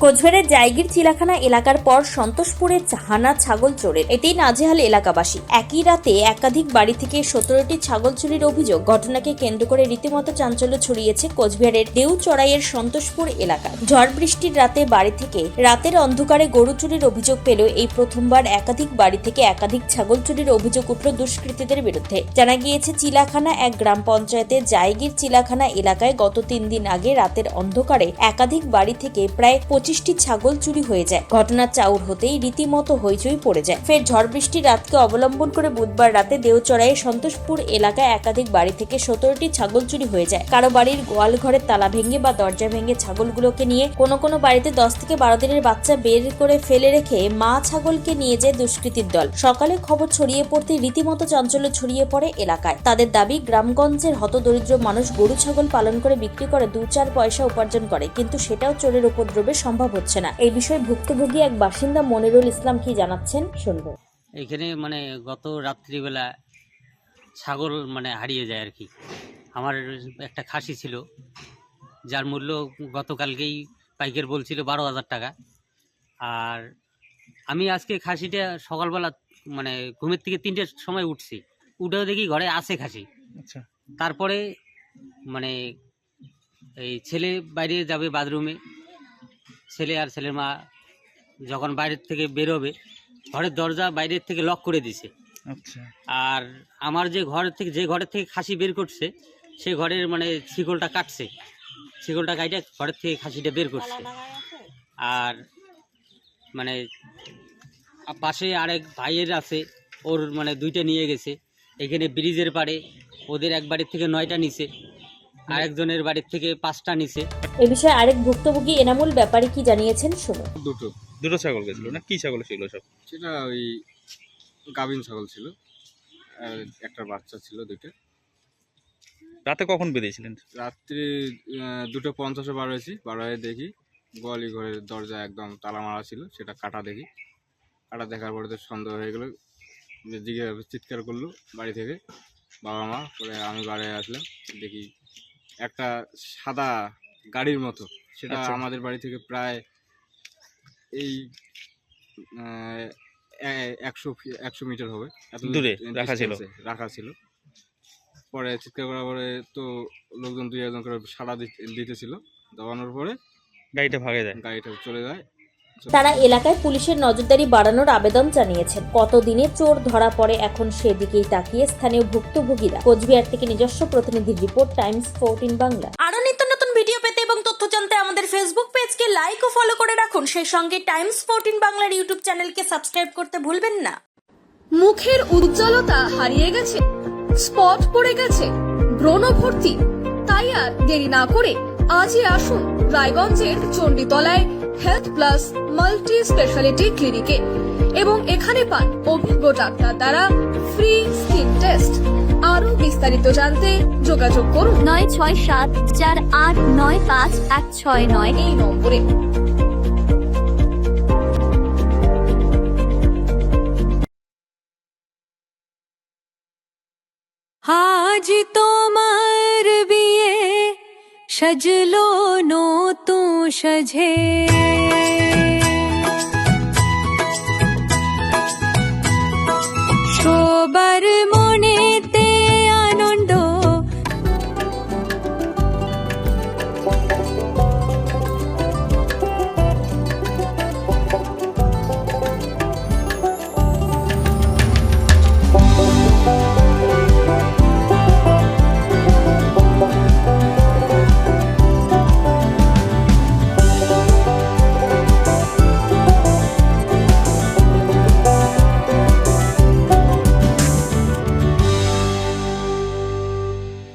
কোচবিহারের জায়গির চিলাখানা এলাকার পর সন্তোষপুরে হানা ছাগল চোরের, এতেই নাজেহাল এলাকাবাসী। একই রাতে একাধিক বাড়ি থেকে 17টি ছাগল চুরির অভিযোগ। ঘটনাকে কেন্দ্র করে রীতিমতো চাঞ্চল্য ছড়িয়েছে কোচবিহারের দেউচড়াইয়ের সন্তোষপুর এলাকায়। ঝড় বৃষ্টির রাতে বাড়ি থেকে রাতের অন্ধকারে গরু চুরির অভিযোগ পেলেও এই প্রথমবার একাধিক বাড়ি থেকে একাধিক ছাগল চুরির অভিযোগ উঠল দুষ্কৃতীদের বিরুদ্ধে। জানা গিয়েছে, চিলাখানা এক গ্রাম পঞ্চায়েতের জায়গির চিলাখানা এলাকায় গত 3 দিন আগে রাতের অন্ধকারে একাধিক বাড়ি থেকে প্রায় 25টি ছাগল চুরি হয়ে যায়। ঘটনার চাউর হতেই রীতিমতো হইচই পড়ে যায়। ফের ঝড় বৃষ্টির রাতকে অবলম্বন করে বুধবার রাতে দেউচড়াইয়ের সন্তোষপুর এলাকায় একাধিক বাড়ি থেকে 17টি ছাগল চুরি হয়ে যায়। কারো বাড়ির গোয়াল ঘরের তালা ভেঙে বা দরজা ভেঙে ছাগলগুলোকে নিয়ে, কোনো বাড়িতে 10 থেকে 12 দিনের বাচ্চা বের করে ফেলে রেখে মা ছাগলকে নিয়ে যায় দুষ্কৃতীর দল। সকালে খবর ছড়িয়ে পড়তে রীতিমতো চাঞ্চল্য ছড়িয়ে পড়ে এলাকায়। তাদের দাবি, গ্রামগঞ্জের হতদরিদ্র মানুষ গরু ছাগল পালন করে বিক্রি করে 2-4 পয়সা উপার্জন করে, কিন্তু সেটাও চোরের উপদ্রবে সম্ভব হচ্ছে না। এই বিষয়ে ভুক্তভোগী এক বাসিন্দা মনিরুল ইসলাম কি জানাচ্ছেন শুনবো। এখানে গত রাত্রিবেলা ছাগল হারিয়ে যায় আর কি। আমার একটা খাসি ছিল, যার মূল্য গতকালকেই পাইকার বলছিল 12,000 টাকা। আর আমি আজকে খাসিটা সকালবেলা ঘুমের থেকে 3টের সময় উঠছি, উঠেও দেখি ঘরে আছে খাসি। আচ্ছা, তারপরে এই ছেলে বাইরে যাবে বাথরুমে, ছেলে আর ছেলের মা যখন বাইরের থেকে বেরোবে, ঘরের দরজা বাইরের থেকে লক করে দিছে। আচ্ছা। আর আমার যে ঘরের থেকে খাসি বের করছে, সে ঘরের শিকলটা কাটছে, শিকলটা কাটে ঘরের থেকে খাসিটা বের করছে। আর পাশে আরেক ভাইয়ের আছে, ওর 2টা নিয়ে গেছে। এখানে ব্রিজের পাড়ে ওদের এক বাড়ির থেকে 9টা নিছে, আরেকজনের বাড়ির থেকে 5টা নিছে। এই বিষয়ে আরেক ভুক্তভোগী এনামুল ব্যাপারী কি জানিয়েছেন শুনুন। দুটো ছাগল গেছিল না? কি ছাগল ছিল সব? সেটা ওই গাভিন ছাগল ছিল, আর একটা বাচ্চা ছিল 2টা। রাতে কখন বেরিয়েছিলেন? রাত্রি 2:50-এ বার হয়ে দেখি গোয়ালি ঘরের দরজা একদম তালা মারা ছিল, সেটা কাটা দেখি। কাটা দেখার পরে তো সন্দেহ হয়ে গেলো, চিৎকার করলো বাড়ি থেকে বাবা মা। পরে আমি বাড়ি আসলাম, দেখি একটা সাদা গাড়ির মতো, সেটা আচ্ছা। আমাদের বাড়ি থেকে প্রায় এই 100 মিটার হবে এত দূরে রাখা ছিল। পরে চিৎকার করার পরে তো লোকজন 2-1 করে সাড়া দিতেছিল। দেওয়ানোর পরে গাড়িটা চলে যায়। তারা এলাকায় পুলিশের নজরদারি বাড়ানোর আবেদন জানিয়েছেন। কতদিনে চোর ধরা পড়ে এখন সেদিকেই তাকিয়ে স্থানীয় ভুক্তভোগীরা। কোচবিহার থেকে নিজস্ব প্রতিনিধির রিপোর্ট, টাইমস 14 বাংলা। আরো নিত্য নতুন ভিডিও পেতে এবং তথ্য জানতে আমাদের ফেসবুক পেজকে লাইক ও ফলো করে রাখুন। সেই সঙ্গে টাইমস 14 বাংলার ইউটিউব চ্যানেলকে সাবস্ক্রাইব করতে ভুলবেন না। মুখের উজ্জ্বলতা হারিয়ে গেছে, স্পট পড়ে গেছে, ব্রণ ভর্তি, তাই আর দেরি না করে আজই আসুন রায়গঞ্জের চণ্ডীতলায় হেলথ প্লাস মাল্টি স্পেশালিটি ক্লিনিকে এবং এখানে পান অভিজ্ঞ ডাক্তার দ্বারা ফ্রি স্কিন টেস্ট। আরো বিস্তারিত জানতে যোগাযোগ করুন 9674895169 এই নম্বরে। আজ তোমার বিয়ে, সাজলো নতুন সাজে।